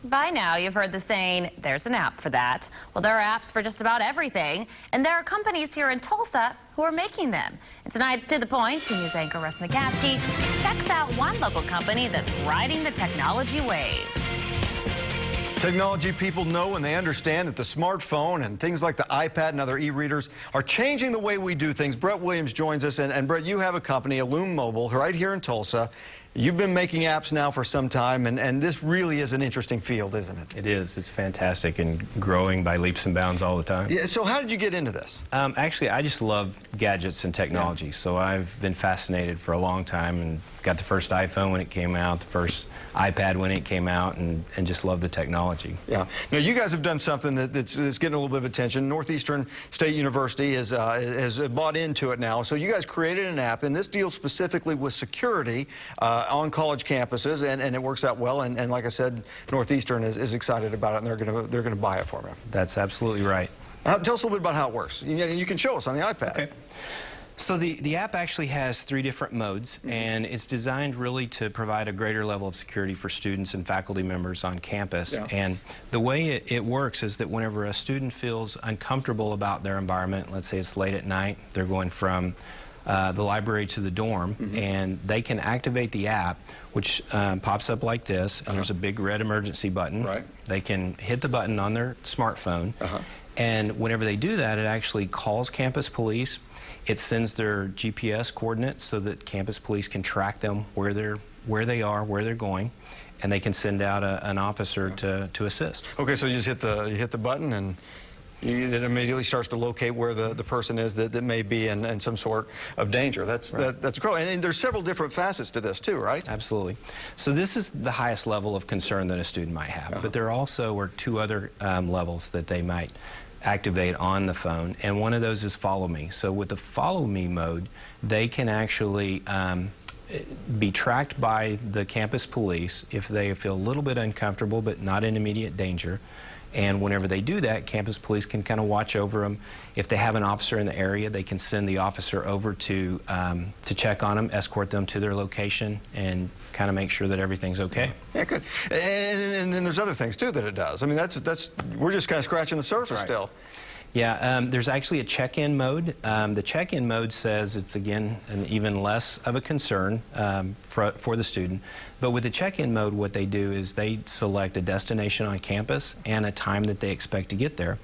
By now, you've heard the saying, there's an app for that. Well, there are apps for just about everything, and there are companies here in Tulsa who are making them. And tonight's To The Point, 2 News anchor Russ McCaskey checks out one local company that's riding the technology wave. Technology people know and they understand that the smartphone and things like the iPad and other e-readers are changing the way we do things. Brett Williams joins us, and Brett, you have a company, Illume Mobile, right here in Tulsa. You've been making apps now for some time, and this really is an interesting field, isn't it? It is. It's fantastic and growing by leaps and bounds all the time. Yeah, so how did you get into this? Actually, I just love gadgets and technology, so I've been fascinated for a long time and got the first iPhone when it came out, the first iPad when it came out, and just love the technology. Yeah. Now, you guys have done something that's getting a little bit of attention. Northeastern State University has bought into it now. So you guys created an app, and this deals specifically with security on college campuses, and it works out well. And like I said, Northeastern is excited about it, and they're gonna buy it for me. That's absolutely right. Tell us a little bit about how it works. You can show us on the iPad. Okay. So the app actually has 3 different modes, and it's designed really to provide a greater level of security for students and faculty members on campus. Yeah. And the way it works is that whenever a student feels uncomfortable about their environment, let's say it's late at night, they're going from the library to the dorm, and they can activate the app, which pops up like this, and there's a big red emergency button. Right. They can hit the button on their smartphone, and whenever they do that, it actually calls campus police. It sends their GPS coordinates so that campus police can track them where they are, where they're going, and they can send out an officer to assist. Okay, so you just hit the button, and it immediately starts to locate where the person is that may be in some sort of danger. That's cool. And there's several different facets to this too, right? Absolutely. So this is the highest level of concern that a student might have, but there also are 2 other levels that they might activate on the phone, and one of those is Follow Me. So with the Follow Me mode, they can actually be tracked by the campus police if they feel a little bit uncomfortable but not in immediate danger. And whenever they do that, campus police can kind of watch over them. If they have an officer in the area, they can send the officer over to check on them, escort them to their location, and kind of make sure that everything's okay. Yeah, good. And then there's other things too that it does. I mean, we're just kind of scratching the surface still. Yeah, there's actually a check-in mode. The check-in mode says it's, again, an even less of a concern for the student. But with the check-in mode, what they do is they select a destination on campus and a time that they expect to get there.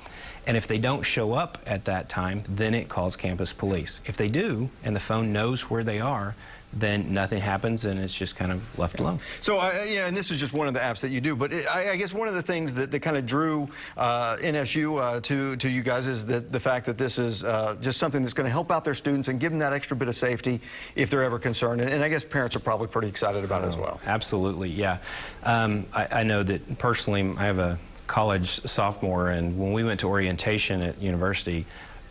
And if they don't show up at that time, then it calls campus police. If they do, and the phone knows where they are, then nothing happens, and it's just kind of left alone. So, and this is just one of the apps that you do, but I guess one of the things that kind of drew NSU to you guys is the fact that this is just something that's going to help out their students and give them that extra bit of safety if they're ever concerned. And I guess parents are probably pretty excited about it as well. Absolutely, yeah. I know that personally, I have a college sophomore, and when we went to orientation at university,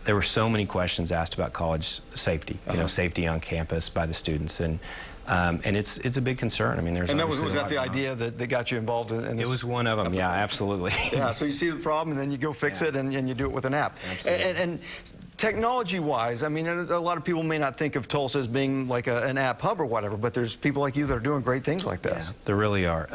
there were so many questions asked about college safety, safety on campus by the students, and it's a big concern. I mean, there's. And was that the idea that got you involved in this? It was one of them. Yeah, absolutely. Yeah. So you see the problem, and then you go fix it, and you do it with an app. Absolutely. And technology-wise, I mean, a lot of people may not think of Tulsa as being like an app hub or whatever, but there's people like you that are doing great things like this. Yeah, there really are.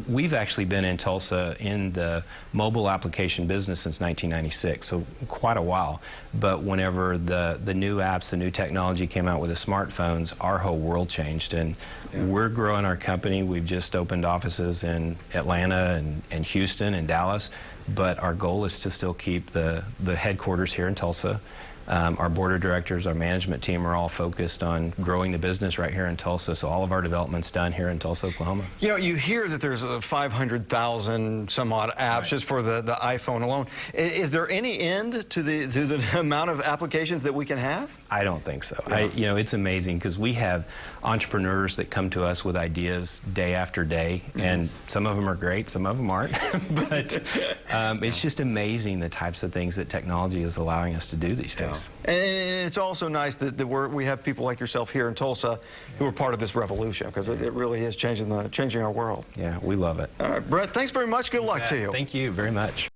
We've actually been in Tulsa in the mobile application business since 1996, so quite a while. But whenever the new apps, the new technology came out with the smartphones, our whole world changed, and we're growing our company. We've just opened offices in Atlanta and Houston and Dallas, but our goal is to still keep the headquarters here in Tulsa. Our board of directors, our management team are all focused on growing the business right here in Tulsa, so all of our development's done here in Tulsa, Oklahoma. You know, you hear that there's 500,000 some odd apps just for the iPhone alone. Is there any end to the amount of applications that we can have? I don't think so. Yeah. It's amazing because we have entrepreneurs that come to us with ideas day after day, and some of them are great, some of them aren't. But it's just amazing the types of things that technology is allowing us to do these days. And it's also nice that we have people like yourself here in Tulsa who are part of this revolution, because it really is changing our world. Yeah, we love it. All right, Brett, thanks very much. Good luck to you. Thank you very much.